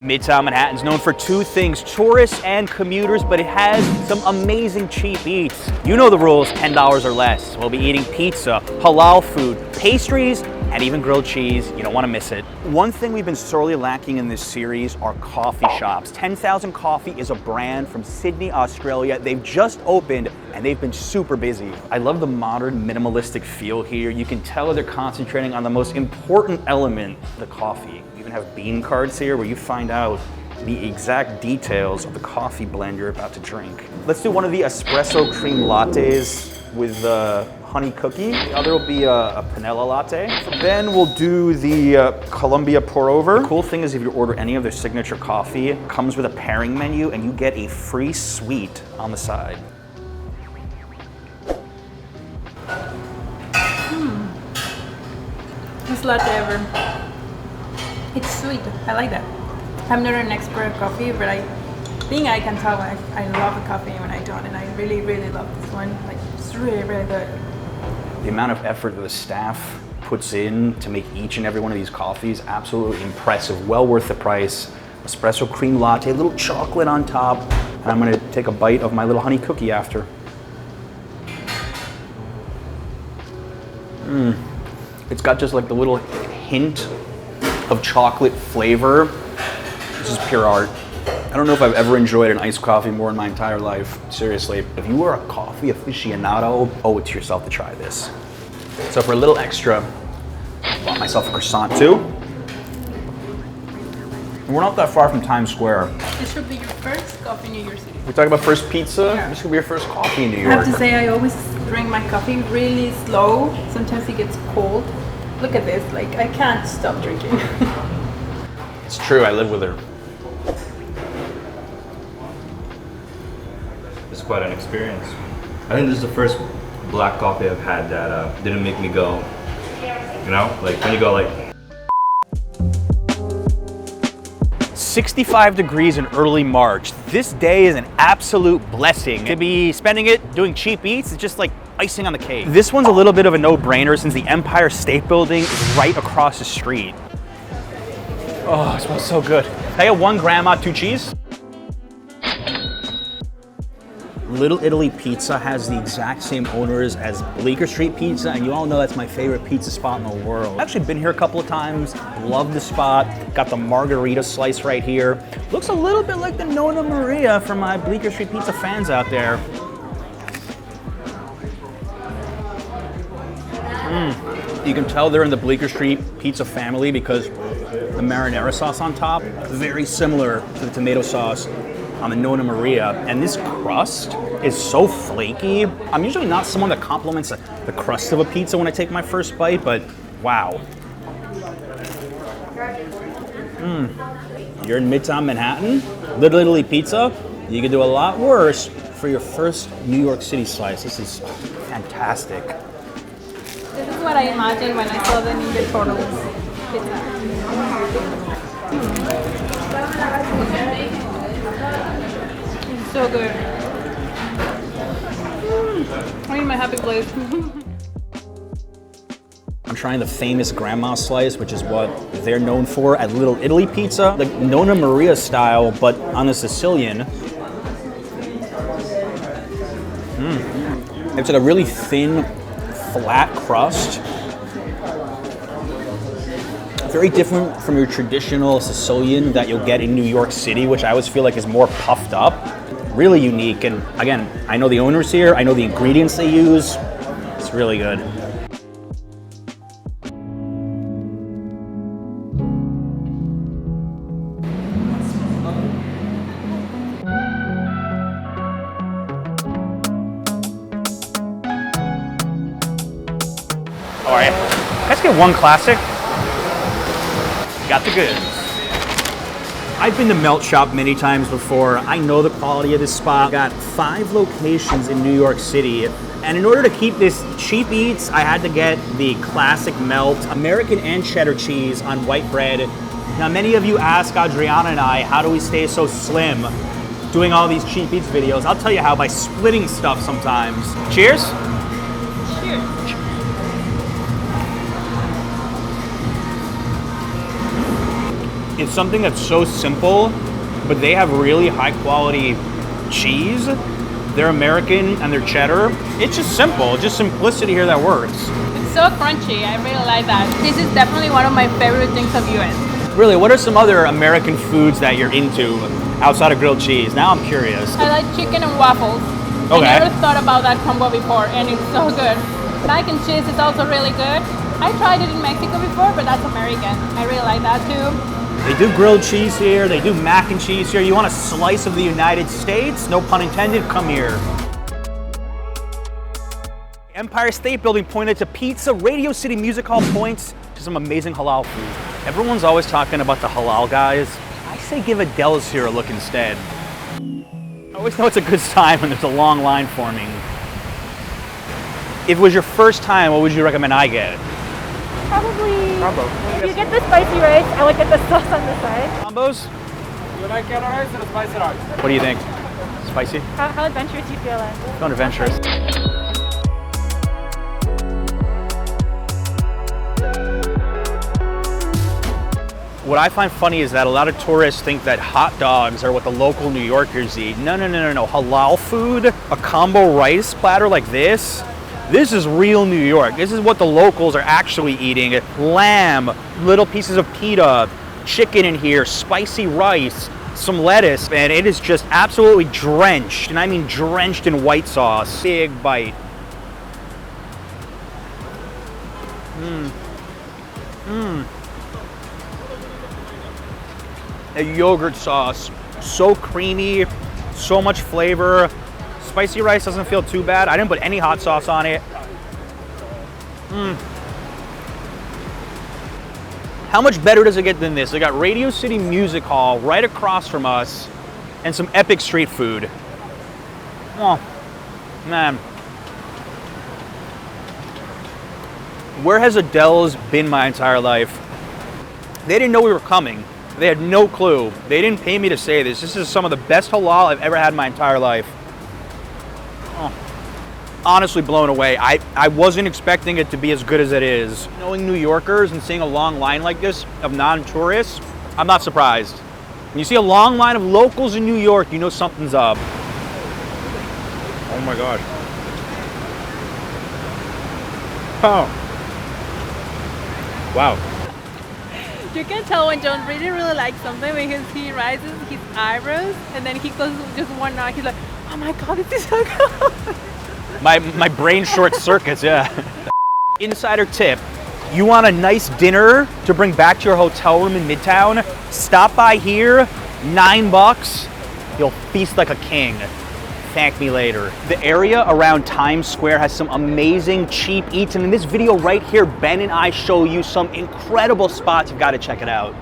Midtown Manhattan's known for two things, tourists and commuters, but it has some amazing cheap eats. You know the rules, $10 or less. We'll be eating pizza, halal food, pastries, and even grilled cheese. You don't want to miss it. One thing we've been sorely lacking in this series are coffee shops. 10,000 Coffee is a brand from Sydney, Australia. They've just opened and they've been super busy. I love the modern minimalistic feel here. You can tell they're concentrating on the most important element, the coffee. You even have bean cards here where you find out the exact details of the coffee blend you're about to drink. Let's do one of the espresso cream lattes with honey cookie. The other will be a panela latte. Then we'll do the Columbia pour over. The cool thing is if you order any of their signature coffee, it comes with a pairing menu and you get a free sweet on the side. Best latte ever. It's sweet. I like that. I'm not an expert at coffee, but I think I can tell when I love a coffee and when I don't, and I really, really love this one. Like, it's really, really good. The amount of effort that the staff puts in to make each and every one of these coffees, absolutely impressive. Well worth the price. Espresso cream latte, a little chocolate on top, and I'm gonna take a bite of my little honey cookie after. It's got just like the little hint of chocolate flavor. This is pure art. I don't know if I've ever enjoyed an iced coffee more in my entire life. Seriously, if you are a coffee aficionado, owe it to yourself to try this. So for a little extra, I bought myself a croissant too. And we're not that far from Times Square. This should be your first coffee in New York City. We're talking about first pizza. Yeah. This could be your first coffee in New I York. have to say, I always drink my coffee really slow. Sometimes it gets cold. Look at this, like I can't stop drinking. It's true, I live with her. It's quite an experience. I think this is the first black coffee I've had that didn't make me go, you know? Like when you go like... 65 degrees in early March. This day is an absolute blessing. To be spending it doing cheap eats is just like icing on the cake. This one's a little bit of a no-brainer since the Empire State Building is right across the street. Oh, it smells so good. Can I get 1 grandma, 2 cheese? Little Italy Pizza has the exact same owners as Bleecker Street Pizza, and you all know that's my favorite pizza spot in the world. I've actually been here a couple of times, love the spot, got the margarita slice right here. Looks a little bit like the Nonna Maria for my Bleecker Street Pizza fans out there. You can tell they're in the Bleecker Street Pizza family because the marinara sauce on top, very similar to the tomato sauce on the Nonna Maria, and this crust is so flaky. I'm usually not someone that compliments the crust of a pizza when I take my first bite, but wow. You're in Midtown Manhattan, Little Italy Pizza, you can do a lot worse for your first New York City slice. This is fantastic. This is what I imagined when I saw them in the photos. It's so good. I'm in my happy place. I'm trying the famous grandma slice, which is what they're known for at Little Italy Pizza. Like Nonna Maria style, but on a Sicilian. It's like a really thin, flat crust. Very different from your traditional Sicilian that you'll get in New York City, which I always feel like is more puffed up. Really unique, and again, I know the owners here, I know the ingredients they use. It's really good. All right, let's get one classic. Got the goods. I've been to Melt Shop many times before. I know the quality of this spot. Got 5 locations in New York City. And in order to keep this cheap eats, I had to get the classic Melt, American and cheddar cheese on white bread. Now, many of you ask Adriana and I, how do we stay so slim doing all these cheap eats videos? I'll tell you how, by splitting stuff sometimes. Cheers. Cheers. It's something that's so simple, but they have really high quality cheese. They're American and they're cheddar. It's just simple, just simplicity here that works. It's so crunchy. I really like that. This is definitely one of my favorite things of US. Really, what are some other American foods that you're into outside of grilled cheese? Now I'm curious. I like chicken and waffles. Okay. I never thought about that combo before, and it's so good. Mac and cheese is also really good. I tried it in Mexico before, but that's American. I really like that too. They do grilled cheese here, they do mac and cheese here. You want a slice of the United States? No pun intended, come here. Empire State Building pointed to pizza, Radio City Music Hall points to some amazing halal food. Everyone's always talking about the halal guys. I say give Adel's here a look instead. I always know it's a good sign when there's a long line forming. If it was your first time, what would you recommend I get? Probably. If you get the spicy rice, I would get the sauce on the side. Combos? You like yellow rice or spicy rice? What do you think? Spicy? How adventurous do you feel then? Going adventurous. What I find funny is that a lot of tourists think that hot dogs are what the local New Yorkers eat. No. Halal food, a combo rice platter like this, this is real New York. This is what the locals are actually eating. Lamb, little pieces of pita, chicken in here, spicy rice, some lettuce, and it is just absolutely drenched, and I mean drenched in white sauce. Big bite. A yogurt sauce, so creamy, so much flavor. Spicy rice doesn't feel too bad. I didn't put any hot sauce on it. How much better does it get than this? They got Radio City Music Hall right across from us and some epic street food. Oh, man. Where has Adel's been my entire life? They didn't know we were coming. They had no clue. They didn't pay me to say this. This is some of the best halal I've ever had in my entire life. Oh, honestly blown away. I wasn't expecting it to be as good as it is. Knowing New Yorkers and seeing a long line like this of non-tourists, I'm not surprised. When you see a long line of locals in New York, you know something's up. Oh my God. Oh. Wow. You can tell when John really likes something because he raises his eyebrows and then he goes just one notch. He's like, oh my God, this is so good. My brain short circuits, yeah. Insider tip, you want a nice dinner to bring back to your hotel room in Midtown? Stop by here, $9. You'll feast like a king. Thank me later. The area around Times Square has some amazing cheap eats, and in this video right here, Ben and I show you some incredible spots. You've got to check it out.